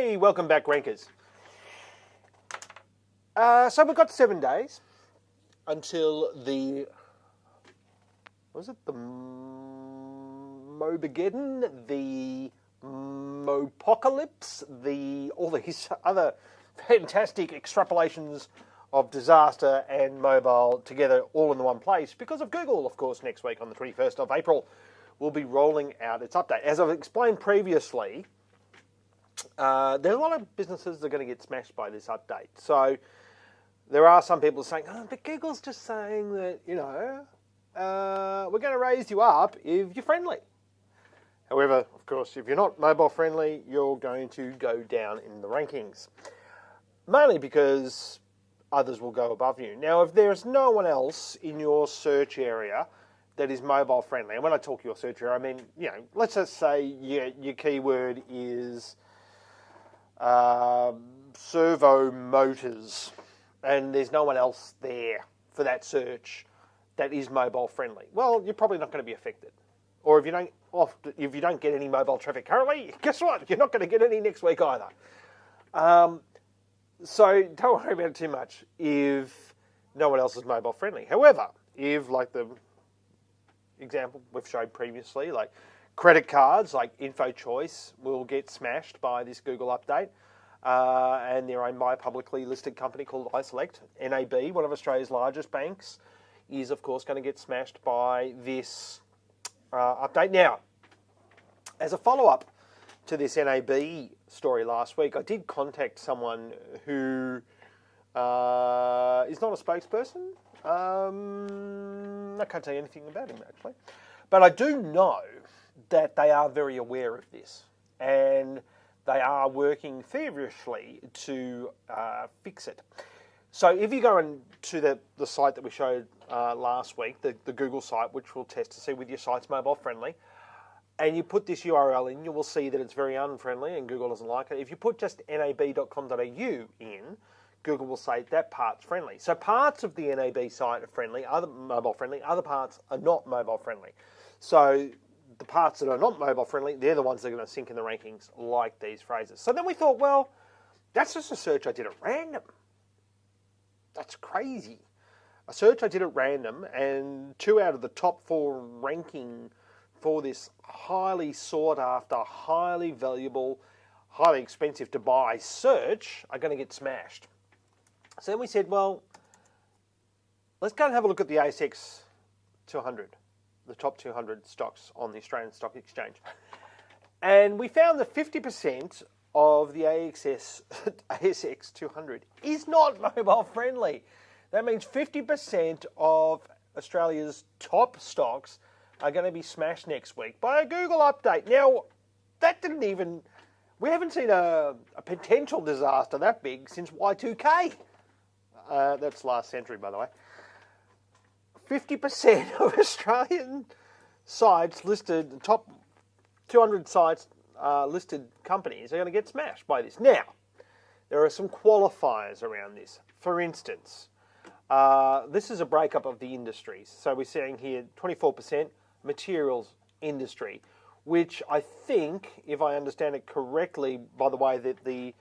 Hey, welcome back, Rankers. So we've got 7 days until the, was it the Mobageddon, the Mopocalypse, all these other fantastic extrapolations of disaster and mobile together all in the one place because of Google, of course, next week on the 21st of April will be rolling out its update. As I've explained previously, there are a lot of businesses that are going to get smashed by this update. So there are some people saying, oh, but Google's just saying that, we're going to raise you up if you're friendly. However, of course, if you're not mobile friendly, you're going to go down in the rankings. Mainly because others will go above you. Now, if there's no one else in your search area that is mobile friendly, and when I talk your search area, I mean, let's just say your keyword is servo motors, and there's no one else there for that search that is mobile friendly. Well, you're probably not going to be affected. Or if you don't get any mobile traffic currently, guess what? You're not going to get any next week either. So don't worry about it too much if no one else is mobile friendly. However, if, like the example we've showed previously, like credit cards like InfoChoice will get smashed by this Google update, and they're owned by a publicly listed company called iSelect. NAB, one of Australia's largest banks, is of course going to get smashed by this update. Now, as a follow-up to this NAB story last week, I did contact someone who is not a spokesperson. I can't tell you anything about him, actually. But I do know that they are very aware of this, and they are working feverishly to fix it. So if you go into the site that we showed last week, the Google site, which we'll test to see whether your site's mobile friendly, and you put this URL in, you will see that it's very unfriendly and Google doesn't like it. If you put just nab.com.au in, Google will say that part's friendly. So parts of the NAB site are friendly, other mobile friendly, other parts are not mobile friendly. So the parts that are not mobile friendly, they're the ones that are going to sink in the rankings like these phrases. So then we thought, well, that's just a search I did at random. That's crazy. A search I did at random, and 2 out of the top 4 ranking for this highly sought after, highly valuable, highly expensive to buy search are going to get smashed. So then we said, well, let's go and have a look at the ASX200, the top 200 stocks on the Australian Stock Exchange. And we found that 50% of the ASX200 is not mobile friendly. That means 50% of Australia's top stocks are going to be smashed next week by a Google update. Now, we haven't seen a potential disaster that big since Y2K. That's last century, by the way. 50% of Australian sites listed, top 200 sites listed companies are going to get smashed by this. Now, there are some qualifiers around this. For instance, this is a breakup of the industries. So we're seeing here 24% materials industry, which I think, if I understand it correctly, by the way that the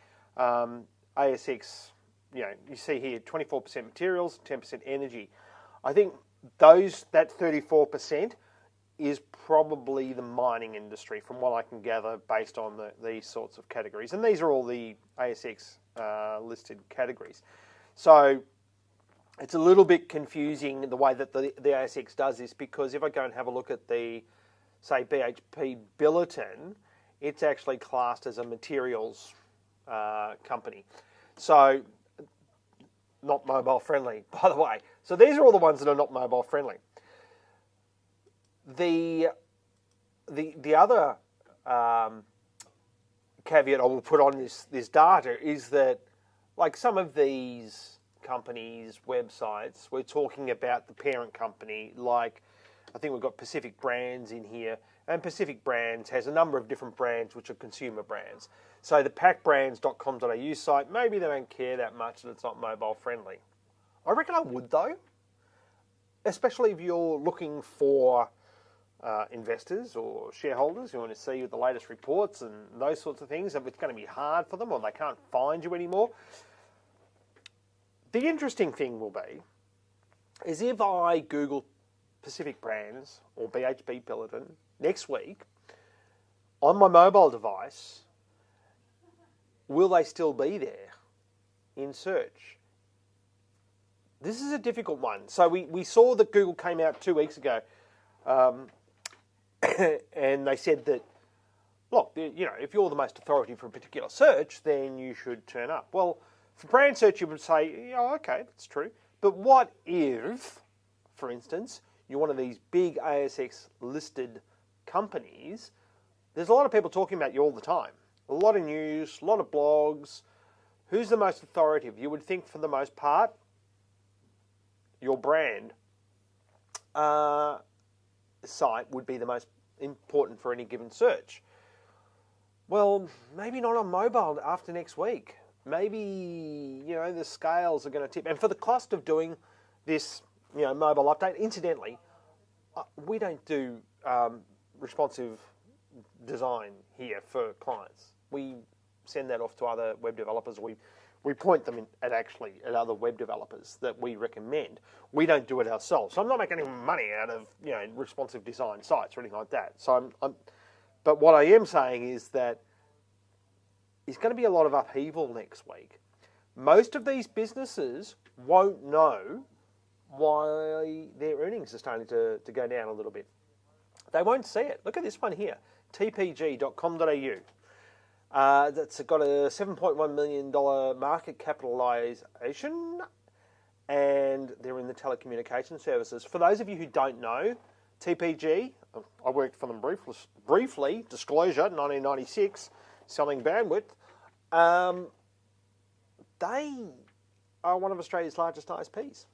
ASX, you see here 24% materials, 10% energy. I think that 34% is probably the mining industry, from what I can gather, based on these sorts of categories. And these are all the ASX listed categories. So it's a little bit confusing the way that the ASX does this, because if I go and have a look at the, say, BHP Billiton, it's actually classed as a materials company. So not mobile friendly, by the way. So these are all the ones that are not mobile friendly. The other caveat I will put on this data is that, like some of these companies' websites, we're talking about the parent company, like I think we've got Pacific Brands in here, and Pacific Brands has a number of different brands which are consumer brands. So the packbrands.com.au site, maybe they don't care that much that it's not mobile friendly. I reckon I would though, especially if you're looking for investors or shareholders who want to see the latest reports and those sorts of things, if it's going to be hard for them or they can't find you anymore. The interesting thing will be is if I Google Pacific Brands or BHP Billiton next week on my mobile device, will they still be there in search? This is a difficult one. So we saw that Google came out 2 weeks ago and they said that, look, if you're the most authority for a particular search, then you should turn up. Well, for brand search, you would say, oh, okay, that's true. But what if, for instance, you're one of these big ASX listed companies? There's a lot of people talking about you all the time. A lot of news, a lot of blogs. Who's the most authoritative? You would think for the most part, your brand site would be the most important for any given search. Well, maybe not on mobile after next week. Maybe, the scales are going to tip. And for the cost of doing this, mobile update, incidentally, we don't do responsive design here for clients. We send that off to other web developers. We point them at other web developers that we recommend. We don't do it ourselves. So I'm not making any money out of responsive design sites or anything like that. So but what I am saying is that there's going to be a lot of upheaval next week. Most of these businesses won't know why their earnings are starting to go down a little bit. They won't see it. Look at this one here, tpg.com.au. That's got a $7.1 million market capitalisation, and they're in the telecommunication services. For those of you who don't know, TPG, I worked for them briefly, disclosure, 1996, selling bandwidth. They are one of Australia's largest ISPs.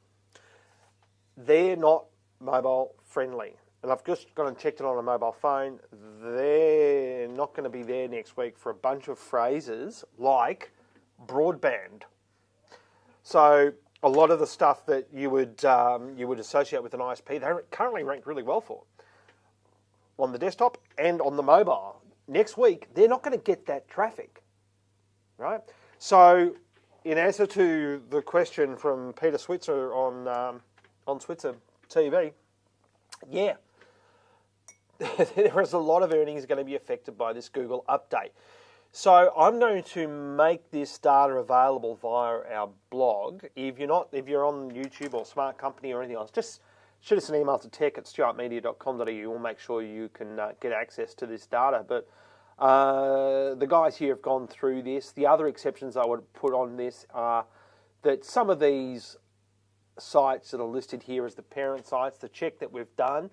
They're not mobile friendly. And I've just gone and checked it on a mobile phone. They're not going to be there next week for a bunch of phrases like broadband. So a lot of the stuff that you would associate with an ISP, they're currently ranked really well for on the desktop and on the mobile. Next week, they're not going to get that traffic, right? So in answer to the question from Peter Switzer on Switzer TV, yeah, there is a lot of earnings going to be affected by this Google update. So I'm going to make this data available via our blog. If you're on YouTube or Smart Company or anything else, just shoot us an email to tech@stuartmedia.com.au. We'll make sure you can get access to this data. But the guys here have gone through this. The other exceptions I would put on this are that some of these sites that are listed here as the parent sites, the check that we've done,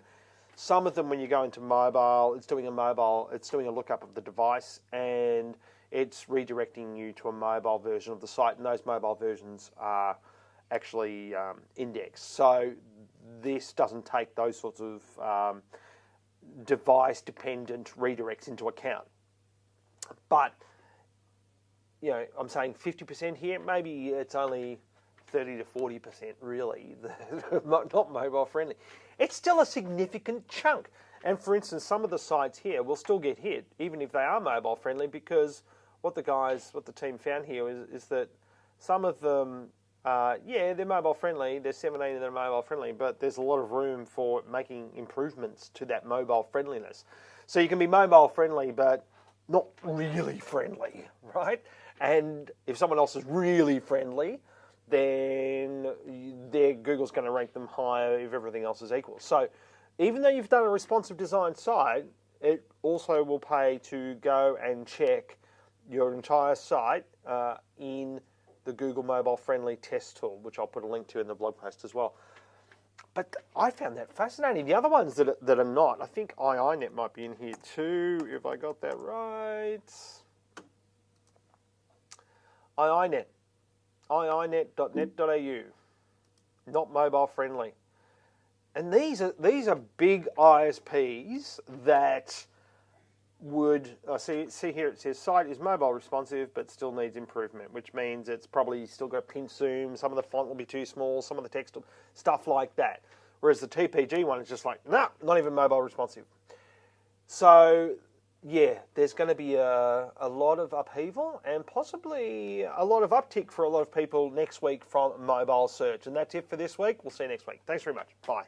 some of them when you go into mobile, it's doing a lookup of the device and it's redirecting you to a mobile version of the site, and those mobile versions are actually indexed. So this doesn't take those sorts of device-dependent redirects into account. But, I'm saying 50% here, maybe it's only 30 to 40% really, not mobile friendly. It's still a significant chunk. And for instance, some of the sites here will still get hit, even if they are mobile friendly, because what the team found here is that some of them, they're mobile friendly, there's 17 that are mobile friendly, but there's a lot of room for making improvements to that mobile friendliness. So you can be mobile friendly, but not really friendly, right? And if someone else is really friendly, then Google's going to rank them higher if everything else is equal. So even though you've done a responsive design site, it also will pay to go and check your entire site in the Google Mobile Friendly Test Tool, which I'll put a link to in the blog post as well. But I found that fascinating. The other ones that are not, I think iiNet might be in here too, if I got that right. iiNet. iiNet.net.au, not mobile friendly. And these are big ISPs that would, see here it says site is mobile responsive but still needs improvement, which means it's probably still got pinch zoom, some of the font will be too small, some of the text, stuff like that. Whereas the TPG one is just like, nah, not even mobile responsive. So, yeah, there's going to be a lot of upheaval and possibly a lot of uptick for a lot of people next week from mobile search. And that's it for this week. We'll see you next week. Thanks very much. Bye.